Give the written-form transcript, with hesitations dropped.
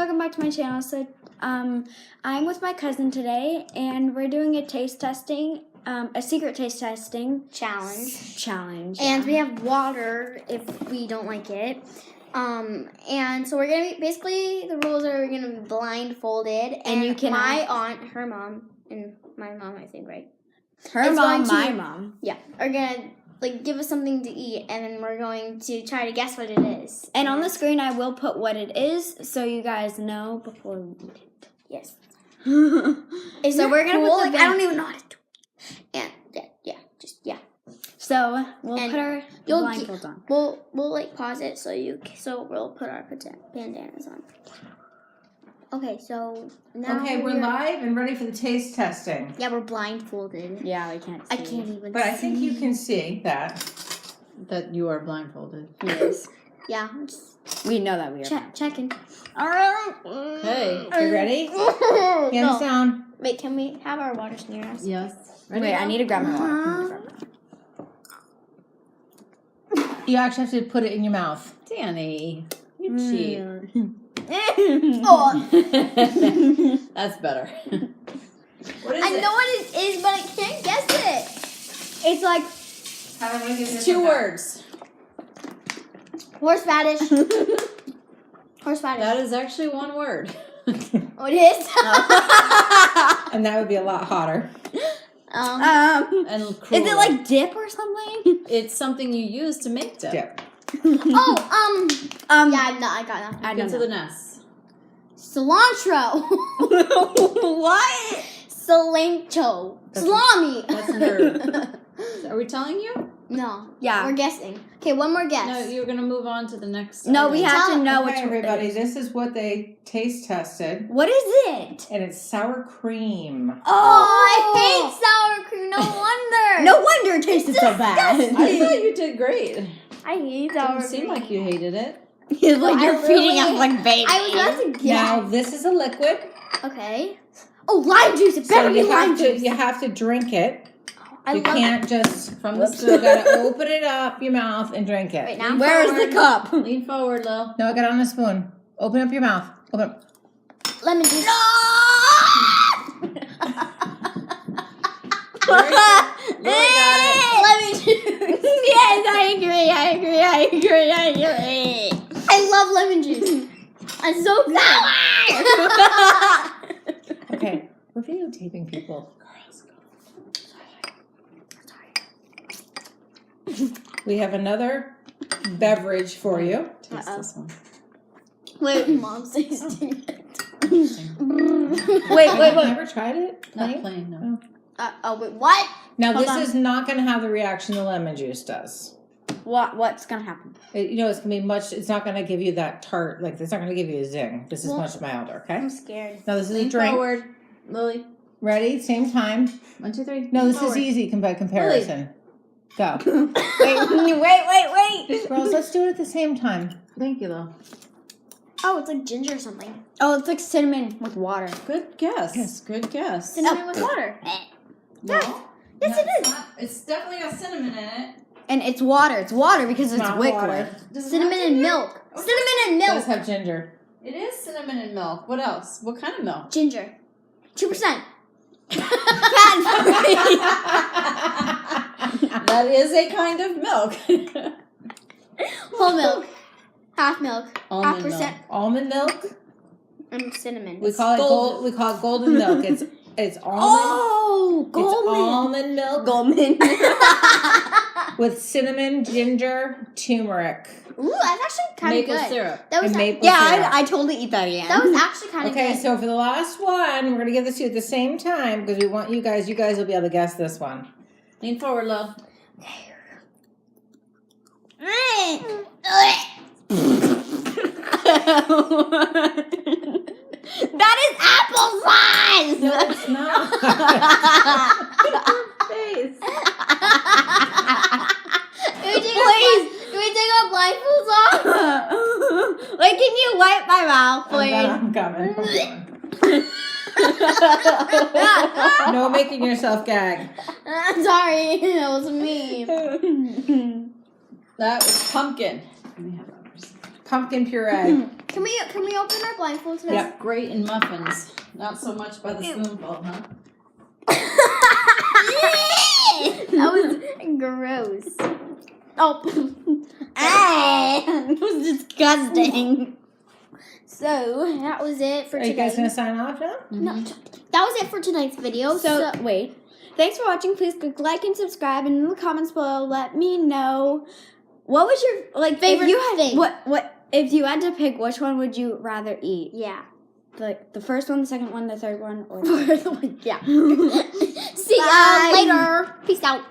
welcome back to my channel. So, I'm with my cousin today, and we're doing a taste testing, a secret taste testing challenge. And we have water if we don't like it. And so we're gonna be, basically the rules are we're gonna be blindfolded, and you can my aunt, her mom, and my mom, I think, right? Her mom, my mom. Yeah, are gonna give us something to eat, and then we're going to try to guess what it is. And on the screen, I will put what it is, so you guys know before we eat it. Yes. So we're gonna put the I don't even know how to do it. And yeah. So we'll put our blindfolds on. We'll pause it so we'll put our bandanas on. Okay, so now we're live and ready for the taste testing. Yeah, we're blindfolded. Yeah, we can't see. I can't even But see. I think you can see that you are blindfolded. Yes. Yeah. We know that we are. Checking. Hey, you ready? No. Hands down. Wait, can we have our waters near us? yes. Wait, I need to grab my water. You actually have to put it in your mouth. Danny, you cheat. Oh, That's better. What is I know what it is, but I can't guess it. It's like Two words. Horseradish. Horseradish. That is actually one word. Oh, it is? And that would be a lot hotter. And cruel. is it like dip or something? It's something you use to make dip. Dip. I got nothing. I Get don't to know. the nest. Cilantro. What? Cilantro. Salami. That's an herb. Are we telling you? No. Yeah. We're guessing. Okay, one more guess. No, you're going to move on to the next. No, we item. have to know Okay, which everybody, this is what they taste tested. What is it? And it's sour cream. I hate sour cream. No wonder. No wonder it tasted so bad. I thought you did great. I hate sour Didn't cream. seem like you hated it. It's like you're I feeding really- us like babies. I was about to guess. Now, this is a liquid. Okay. Oh, lime juice. It So better be you lime have to juice. you have to drink it. I You love can't just From the you spoon. gotta open it up your mouth and drink it. Right now. Where is the cup? Lean forward, Lil. No, I got it on a spoon. Open up your mouth. Open up. Lemon juice. Lil got it. Lemon juice. Yes, I agree. I love lemon juice. It's so good. Okay, we're videotaping people. We have another beverage for you. Taste this one. Wait, Mom's tasting it. Wait. Never tried it? Not plain, no. Wait, what? Now Hold this on. is not going to have the reaction the lemon juice does. What's gonna happen? It's going to be much. It's not going to give you that tart. Like it's not going to give you a zing. This is Well, much milder. Okay. I'm scared. Now this is a Lean drink. forward, Lily. Ready? Same time. 1, 2, 3. No, Lean this forward. is easy by comparison. Go. Wait. Girls, let's do it at the same time. Thank you, Lil. Oh, it's like ginger or something. Oh, it's like cinnamon with water. Good guess. Yes. Good guess. Cinnamon with water. No. Yes, it is. It's definitely got cinnamon in it. And it's water. It's water because it's Not liquid. water. Does it Cinnamon have and ginger? milk. Cinnamon and It does milk. have ginger. It is cinnamon and milk. What else? What kind of milk? Ginger. 2%. That is a kind of milk. Whole milk. Half milk. Almond Half percent. Almond milk. And cinnamon. We call it golden. We call it golden milk. It's almond. Oh, It's almond milk Goldman. with cinnamon, ginger, turmeric, Ooh, that's actually kind of Maple good. syrup. That was and maple Yeah, syrup. I totally eat that again. that was actually kind of Okay, good. so for the last one, we're gonna give this to you at the same time because we want you guys. You guys will be able to guess this one. Lean forward, Lil. That is applesauce. No, it's not. Face. Can we take our blindfolds off? Like, can you wipe my mouth, please? I'm coming. No making yourself gag. Sorry, that was me. That was pumpkin. Let me have ours. pumpkin puree. Can we open our blindfolds? Now? Yep. Great in muffins. Not so much by the spoonful, huh? That was gross. Oh, It was disgusting. so that was it for Are you today. guys gonna sign off now? No, that was it for tonight's video. So, wait. Thanks for watching. Please click like and subscribe, and in the comments below, let me know what was your Favorite if you had, thing. What if you had to pick? Which one would you rather eat? Yeah. Like the first one, the second one, the third one, or Yeah. See ya Bye. later. Peace out.